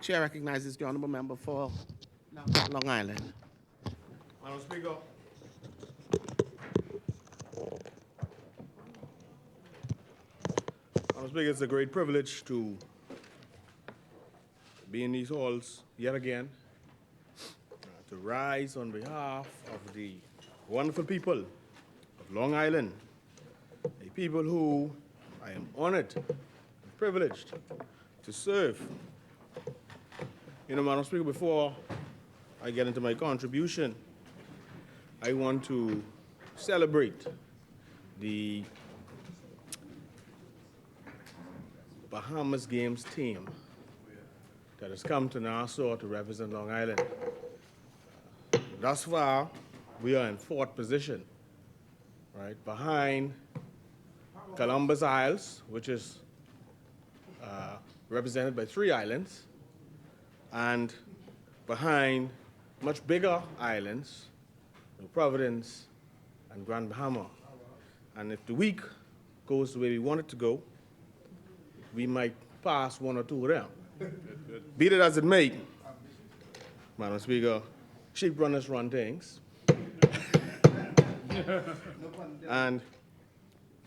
Chair recognizes the honourable member for Long Island. Madam Speaker, it's a great privilege to be in these halls yet again, to rise on behalf of the wonderful people of Long Island, a people who I am honored and privileged to serve. Madam Speaker, before I get into my contribution, I want to celebrate the Bahamas Games team that has come to Nassau to represent Long Island. Thus far, we are in fourth position, right, behind Columbus Isles, which is represented by 3 islands, and behind much bigger islands, Providence and Grand Bahama. And if the week goes the way we want it to go, we might pass 1 or 2 of them. Be it as it may, Madam Speaker, sheep runners run things. And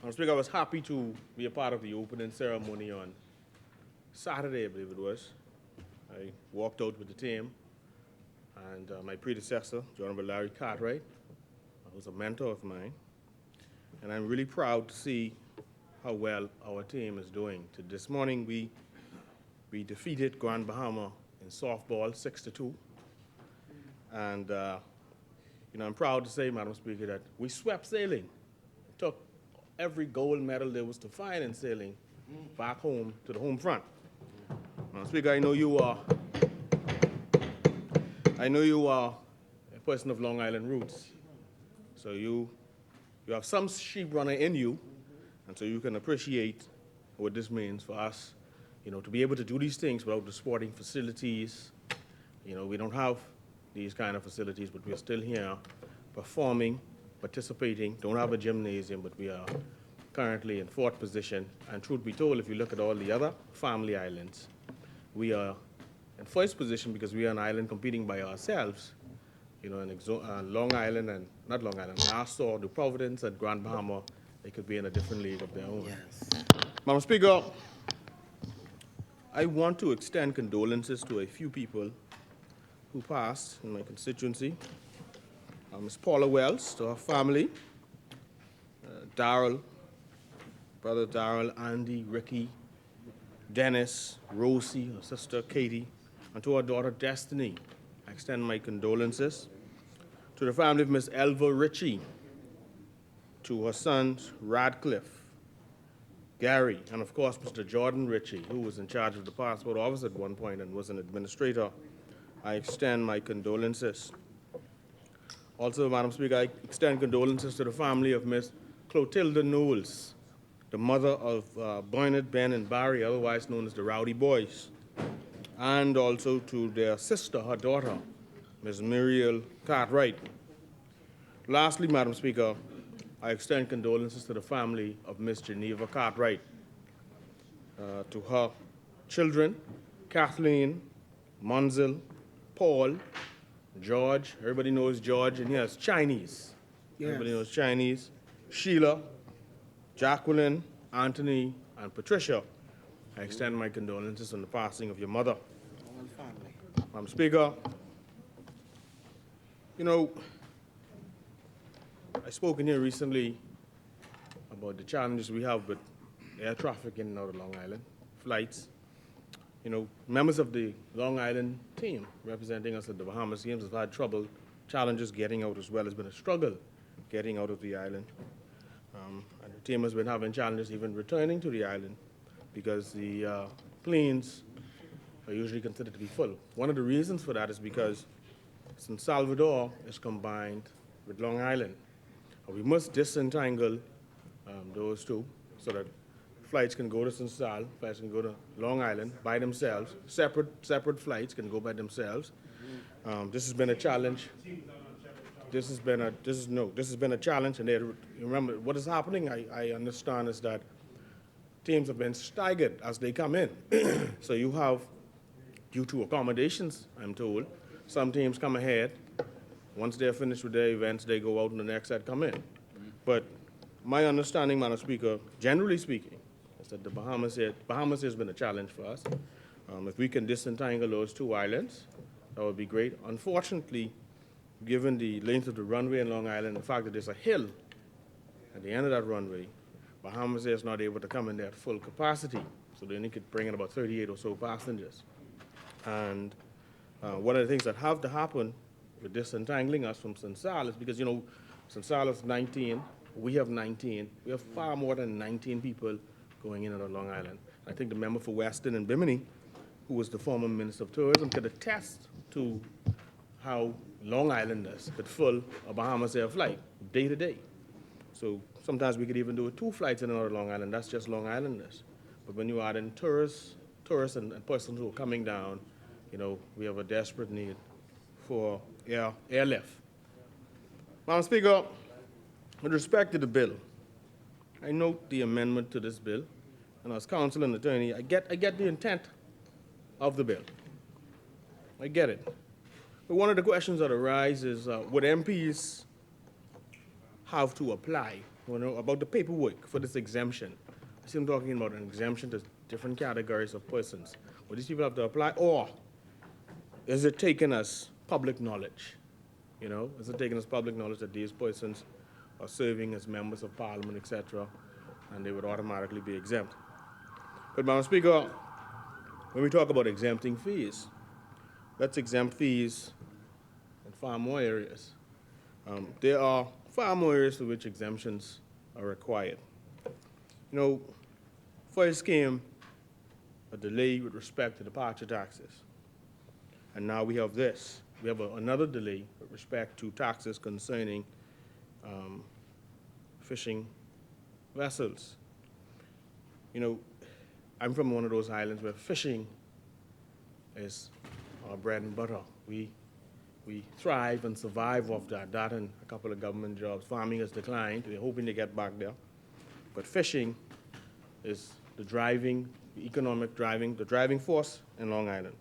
Madam Speaker, I was happy to be a part of the opening ceremony on Saturday, I believe it was. I walked out with the team, and my predecessor, the Honorable Larry Cartwright, was a mentor of mine. And I'm really proud to see how well our team is doing. This morning, we defeated Grand Bahama in softball 6-2. And I'm proud to say, Madam Speaker, that we swept sailing, took every gold medal there was to find in sailing back home to the home front. Madam Speaker, I know you are a person of Long Island roots. So you have some sheep runner in you, and so you can appreciate what this means for us, to be able to do these things without the sporting facilities. We don't have these kind of facilities, but we're still here performing, participating, don't have a gymnasium, but we are currently in fourth position. And truth be told, if you look at all the other family islands, we are in first position because we are an island competing by ourselves. Long Island and, not Long Island, Nassau, the Providence, and Grand Bahama, they could be in a different league of their own. Yes. Madam Speaker, I want to extend condolences to a few people who passed in my constituency. Ms. Paula Wells, to her family, Darrell, Brother Darrell, Andy, Ricky, Dennis, Rosie, her sister Katie, and to her daughter Destiny. I extend my condolences. To the family of Ms. Elva Ritchie, to her sons Radcliffe, Gary, and of course Mr. Jordan Ritchie, who was in charge of the passport office at one point and was an administrator. I extend my condolences. Also, Madam Speaker, I extend condolences to the family of Ms. Clotilda Knowles, the mother of Bernard, Ben, and Barry, otherwise known as the Rowdy Boys, and also to their sister, her daughter, Ms. Muriel Cartwright. Lastly, Madam Speaker, I extend condolences to the family of Ms. Geneva Cartwright, to her children, Kathleen, Monzel, Paul, George. Everybody knows George, and he has Chinese. Yes. Everybody knows Chinese. Sheila, Jacqueline, Anthony, and Patricia. I extend my condolences on the passing of your mother. Madam Speaker, I spoke in here recently about the challenges we have with air traffic in and out of Long Island, flights. Members of the Long Island team representing us at the Bahamas Games have had challenges getting out as well. It's been a struggle getting out of the island. And the team has been having challenges even returning to the island because the planes are usually considered to be full. One of the reasons for that is because San Salvador is combined with Long Island. We must disentangle those two so that flights can go to San Sal, flights can go to Long Island by themselves. Separate flights can go by themselves. This has been a challenge. This has been a challenge, and remember what is happening. I understand is that teams have been staggered as they come in. So you have due to accommodations, I'm told. Some teams come ahead. Once they're finished with their events, they go out and the next set come in. But my understanding, Madam Speaker, generally speaking, is that the Bahamas has been a challenge for us. If we can disentangle those two islands, that would be great. Unfortunately, given the length of the runway in Long Island, the fact that there's a hill at the end of that runway, Bahamas is not able to come in there at full capacity. So they only could bring in about 38 or so passengers. And one of the things that have to happen with disentangling us from Sansal is because, Sansal is 19, we have 19. We have far more than 19 people going in and out of Long Island. I think the member for Weston and Bimini, who was the former Minister of Tourism, could attest to how Long Islanders could fill a Bahamas Air flight day to day. So sometimes we could even do 2 flights in and out of Long Island. That's just Long Islanders. But when you add in tourists and persons who are coming down, we have a desperate need for airlift. Madam Speaker, with respect to the bill, I note the amendment to this bill, and as counsel and attorney, I get the intent of the bill. I get it. But one of the questions that arise is, would MPs have to apply, about the paperwork for this exemption? I see them talking about an exemption to different categories of persons. Would these people have to apply, or is it taken as public knowledge? Is it taken as public knowledge that these persons are serving as members of parliament, etc., and they would automatically be exempt? But, Madam Speaker, when we talk about exempting fees, let's exempt fees in far more areas. There are far more areas for which exemptions are required. First came a delay with respect to departure taxes. And now we have this. We have another delay with respect to taxes concerning fishing vessels. I'm from one of those islands where fishing is our bread and butter. We thrive and survive off that and a couple of government jobs. Farming has declined. We're hoping to get back there. But fishing is the driving force in Long Island.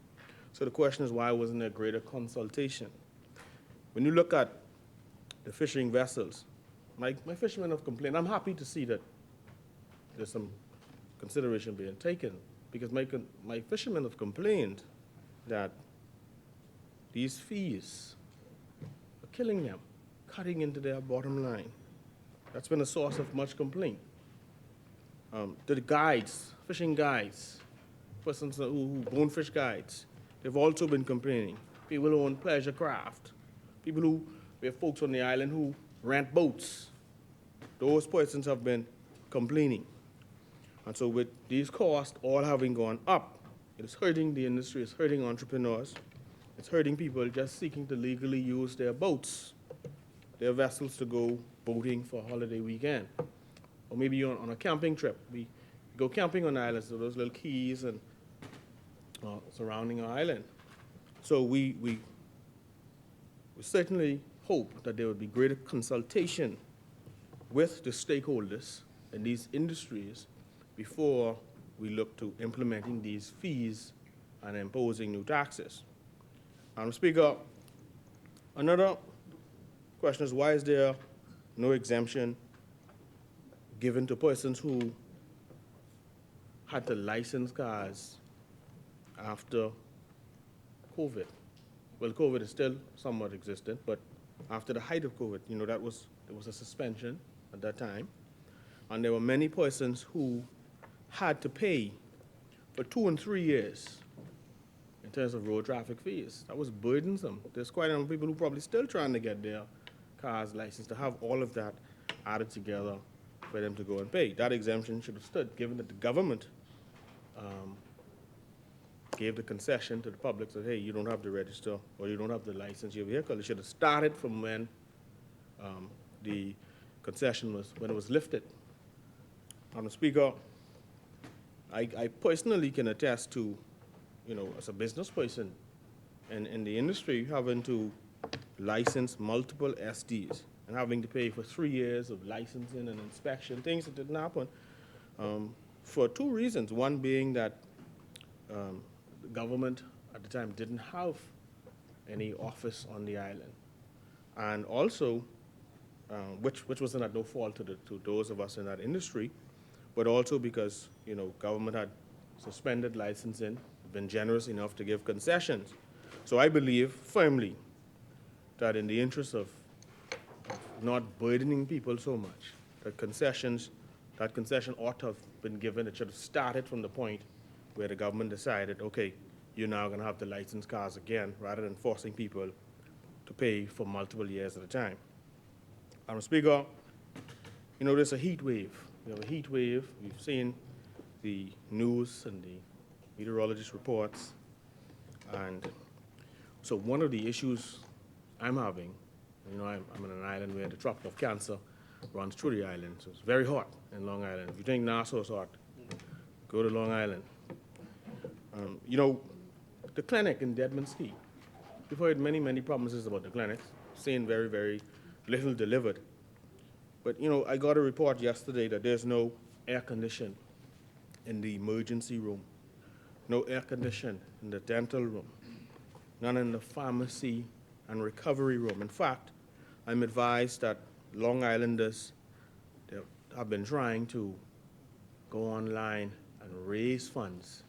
So the question is, why wasn't there greater consultation? When you look at the fishing vessels, my fishermen have complained. I'm happy to see that there's some consideration being taken, because my fishermen have complained that these fees are killing them, cutting into their bottom line. That's been a source of much complaint. The guides, fishing guides, persons who bonefish guides, they've also been complaining. People who own pleasure craft, we have folks on the island who rent boats. Those persons have been complaining. And so with these costs all having gone up, it is hurting the industry, it's hurting entrepreneurs, it's hurting people just seeking to legally use their boats, their vessels to go boating for a holiday weekend. Or maybe you're on a camping trip. We go camping on islands, so those little keys and surrounding our island. So we certainly hope that there would be greater consultation with the stakeholders in these industries before we look to implementing these fees and imposing new taxes. Madam Speaker, another question is, why is there no exemption given to persons who had to license cars after COVID? Well, COVID is still somewhat existent, but after the height of COVID, there was a suspension at that time, and there were many persons who had to pay for 2 and 3 years in terms of road traffic fees. That was burdensome. There's quite a number of people who probably still trying to get their cars licensed, to have all of that added together for them to go and pay. That exemption should have stood, given that the government gave the concession to the public, said, hey, you don't have to register or you don't have to license your vehicle. It should have started from when the concession was lifted. Madam Speaker, I personally can attest to, as a business person in the industry, having to license multiple SDs and having to pay for 3 years of licensing and inspection, things that didn't happen, for 2 reasons. One being that the government at the time didn't have any office on the island. And also, which wasn't at no fault to those of us in that industry, but also because, government had suspended licensing, been generous enough to give concessions. So I believe firmly that in the interest of not burdening people so much, that concession ought to have been given. It should have started from the point where the government decided, okay, you're now going to have to license cars again, rather than forcing people to pay for multiple years at a time. Madam Speaker, there's a heat wave. We have a heat wave. We've seen the news and the meteorologist reports. And so one of the issues I'm having, I'm on an island where the Tropic of Cancer runs through the island, so it's very hot in Long Island. If you think Nassau is hot, go to Long Island. The clinic in Deadman's Key, we've heard many, many promises about the clinics, saying very, very little delivered. But, I got a report yesterday that there's no air condition in the emergency room, no air condition in the dental room, none in the pharmacy and recovery room. In fact, I'm advised that Long Islanders have been trying to go online and raise funds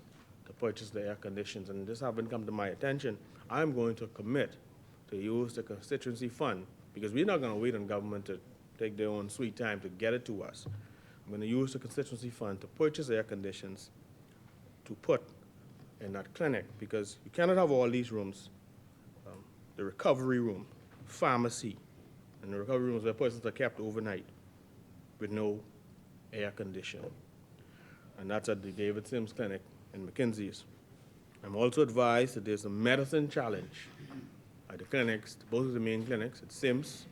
to purchase the air conditions, and this haven't come to my attention. I'm going to commit to use the constituency fund, because we're not going to wait on government to take their own sweet time to get it to us. I'm going to use the constituency fund to purchase air conditions to put in that clinic, because you cannot have all these rooms, the recovery room, pharmacy, and the recovery rooms where persons are kept overnight with no air conditioning. And that's at the David Sims Clinic in McKinsey's. I'm also advised that there's a medicine challenge at the clinics, both of the main clinics, at Sims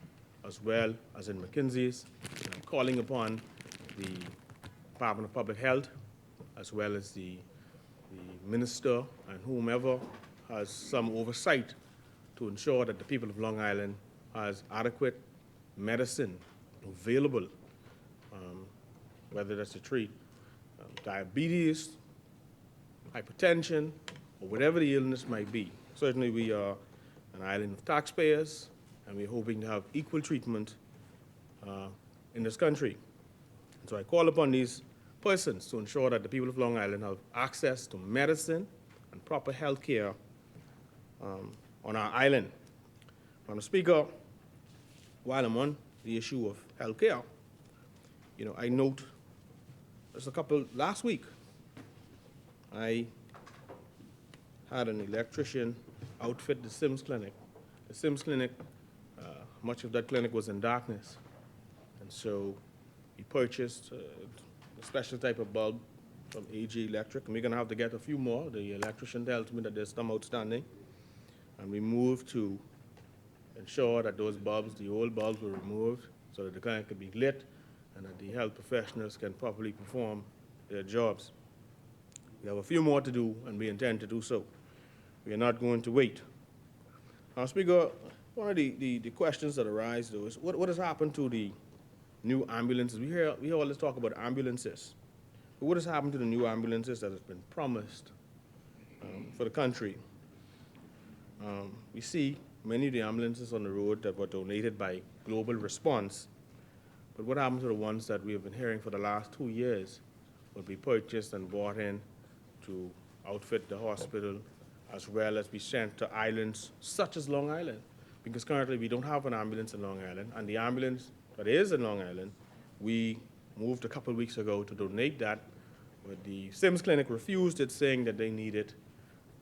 as well as in McKinsey's. And I'm calling upon the Department of Public Health as well as the minister and whomever has some oversight to ensure that the people of Long Island has adequate medicine available, whether that's to treat diabetes, hypertension, or whatever the illness might be. Certainly we are an island of taxpayers, and we're hoping to have equal treatment in this country. And so I call upon these persons to ensure that the people of Long Island have access to medicine and proper health care on our island. Madam Speaker, while I'm on the issue of health care, I note last week, I had an electrician outfit the Sims Clinic. The Sims Clinic, much of that clinic was in darkness. And so we purchased a special type of bulb from AG Electric, and we're gonna have to get a few more. The electrician tells me that there's some outstanding. And we moved to ensure that those bulbs, the old bulbs, were removed so that the clinic could be lit and that the health professionals can properly perform their jobs. We have a few more to do, and we intend to do so. We are not going to wait. Now, Speaker, one of the questions that arise, though, is what has happened to the new ambulances? We hear all this talk about ambulances. But what has happened to the new ambulances that has been promised for the country? We see many of the ambulances on the road that were donated by Global Response. But what happened to the ones that we have been hearing for the last 2 years will be purchased and bought in to outfit the hospital, as well as be sent to islands such as Long Island? Because currently we don't have an ambulance in Long Island, and the ambulance that is in Long Island, we moved a couple of weeks ago to donate that, but the Sims Clinic refused it, saying that they needed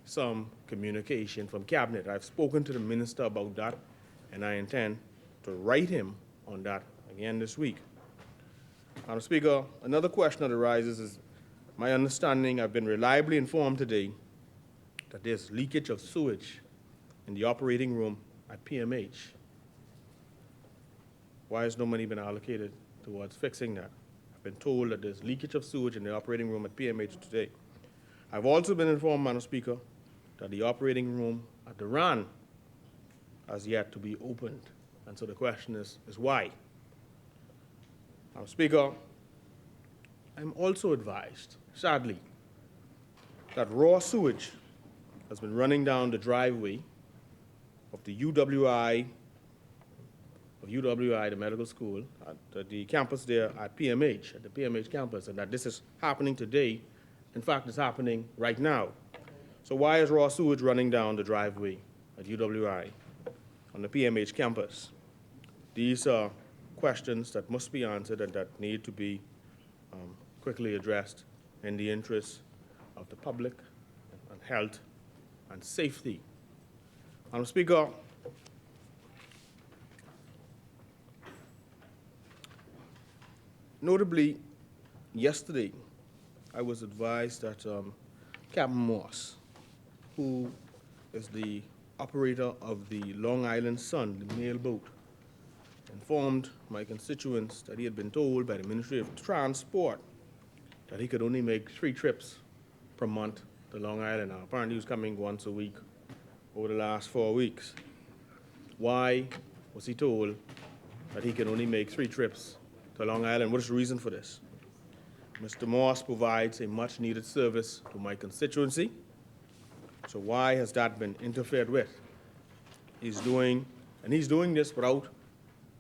some communication from Cabinet. I've spoken to the minister about that, and I intend to write him on that again this week. Madam Speaker, another question that arises is my understanding, I've been reliably informed today that there's leakage of sewage in the operating room at PMH. Why has no money been allocated towards fixing that? I've been told that there's leakage of sewage in the operating room at PMH today. I've also been informed, Madam Speaker, that the operating room at the RAN has yet to be opened. And so the question is why? Madam Speaker, I'm also advised, sadly, that raw sewage has been running down the driveway of the UWI, the medical school, at the campus there at PMH, at the PMH campus, and that this is happening today. In fact, it's happening right now. So why is raw sewage running down the driveway at UWI on the PMH campus? These are questions that must be answered and that need to be quickly addressed in the interest of the public and health and safety. Madam Speaker, notably, yesterday, I was advised that Captain Moss, who is the operator of the Long Island Sun, the mail boat, informed my constituents that he had been told by the Ministry of Transport that he could only make 3 trips per month to Long Island. Now, apparently he was coming once a week over the last 4 weeks. Why was he told that he can only make 3 trips to Long Island? What is the reason for this? Mr. Moss provides a much-needed service to my constituency. So why has that been interfered with? He's doing this without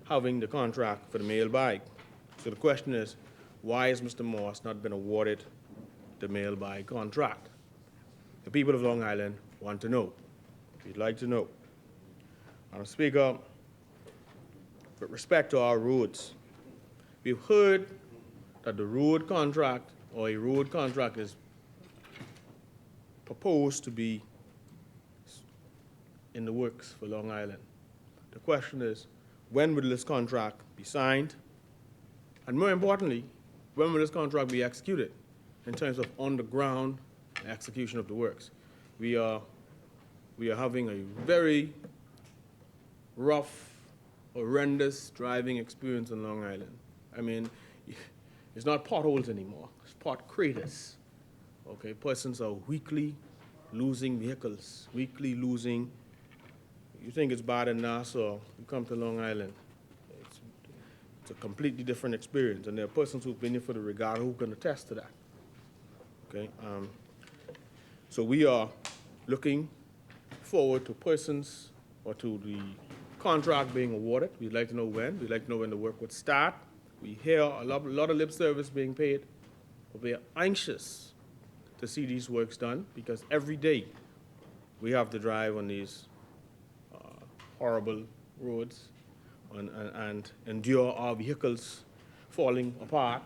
having the contract for the mail bag. So the question is, why has Mr. Moss not been awarded the mail bag contract? The people of Long Island want to know. We'd like to know. Madam Speaker, with respect to our roads, we've heard that the road contract or a road contract is proposed to be in the works for Long Island. The question is, when will this contract be signed? And more importantly, when will this contract be executed in terms of on-the-ground execution of the works? We are having a very rough, horrendous driving experience in Long Island. I mean, it's not potholes anymore, it's pot craters. Okay, persons are weekly losing vehicles, weekly losing. You think it's bad in Nassau, you come to Long Island. It's a completely different experience, and there are persons who've been here for the regatta who can attest to that. Okay, so we are looking forward to persons or to the contract being awarded. We'd like to know when. We'd like to know when the work would start. We hear a lot of lip service being paid, but we are anxious to see these works done because every day we have to drive on these horrible roads and endure our vehicles falling apart,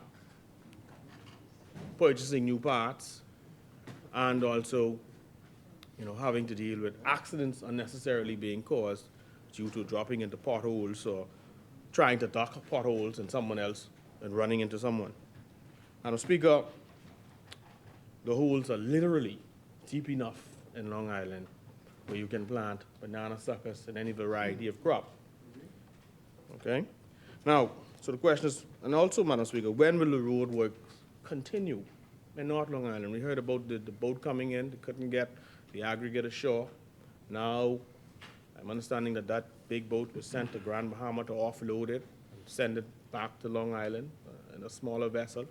purchasing new parts, and also, having to deal with accidents unnecessarily being caused due to dropping into potholes or trying to duck potholes in someone else and running into someone. Madam Speaker, the holes are literally deep enough in Long Island where you can plant banana suckers and any variety of crop. Okay? Now, so the question is, and also, Madam Speaker, when will the road work continue in North Long Island? We heard about the boat coming in, they couldn't get the aggregate ashore. Now, I'm understanding that big boat was sent to Grand Bahama to offload it and send it back to Long Island in a smaller vessel.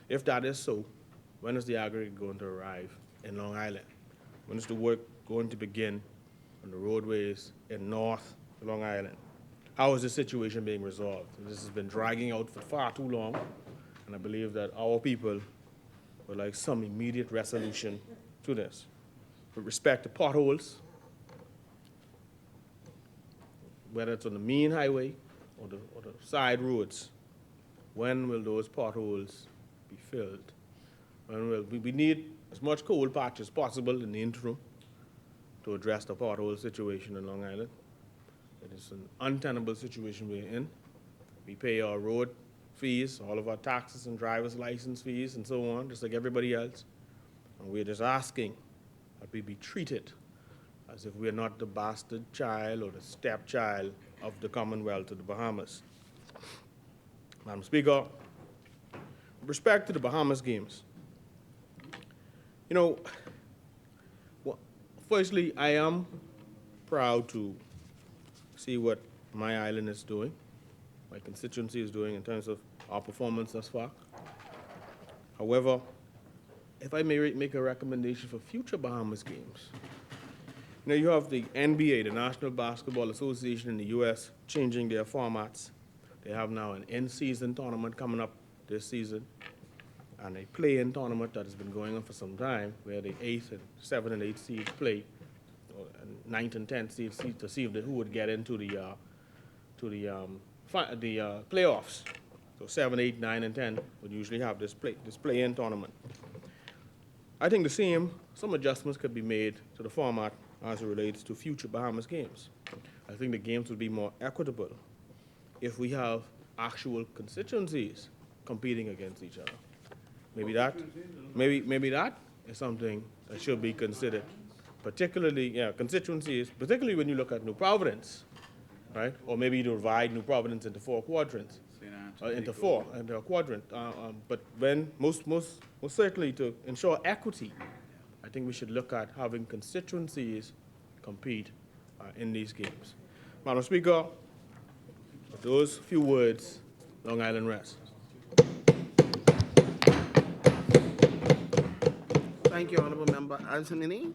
If that is so, when is the aggregate going to arrive in Long Island? When is the work going to begin on the roadways in North Long Island? How is this situation being resolved? This has been dragging out for far too long, and I believe that our people would like some immediate resolution to this. With respect to potholes, whether it's on the main highway or the side roads, when will those potholes be filled? We need as much coal patch as possible in the interim to address the pothole situation in Long Island. It is an untenable situation we're in. We pay our road fees, all of our taxes and driver's license fees and so on, just like everybody else. And we're just asking that we be treated as if we're not the bastard child or the stepchild of the Commonwealth of the Bahamas. Madam Speaker, with respect to the Bahamas Games, firstly, I am proud to see what my island is doing, my constituency is doing in terms of our performance thus far. However, if I may make a recommendation for future Bahamas Games, Now you have the NBA, the National Basketball Association in the U.S., changing their formats. They have now an in-season tournament coming up this season, and a play-in tournament that has been going on for some time, where the 8th and 7th and 8th seeds play, and 9th and 10th seeds to see who would get into the playoffs. So 7, 8, 9, and 10 would usually have this play-in tournament. I think some adjustments could be made to the format as it relates to future Bahamas games. I think the games would be more equitable if we have actual constituencies competing against each other. Maybe that is something that should be considered. Particularly, constituencies, particularly when you look at New Providence, right? Or maybe you divide New Providence into 4 quadrants. Into a quadrant. But when most certainly to ensure equity, I think we should look at having constituencies compete in these games. Madam Speaker, with those few words, Long Island rests. Thank you, Honorable Member Anthony.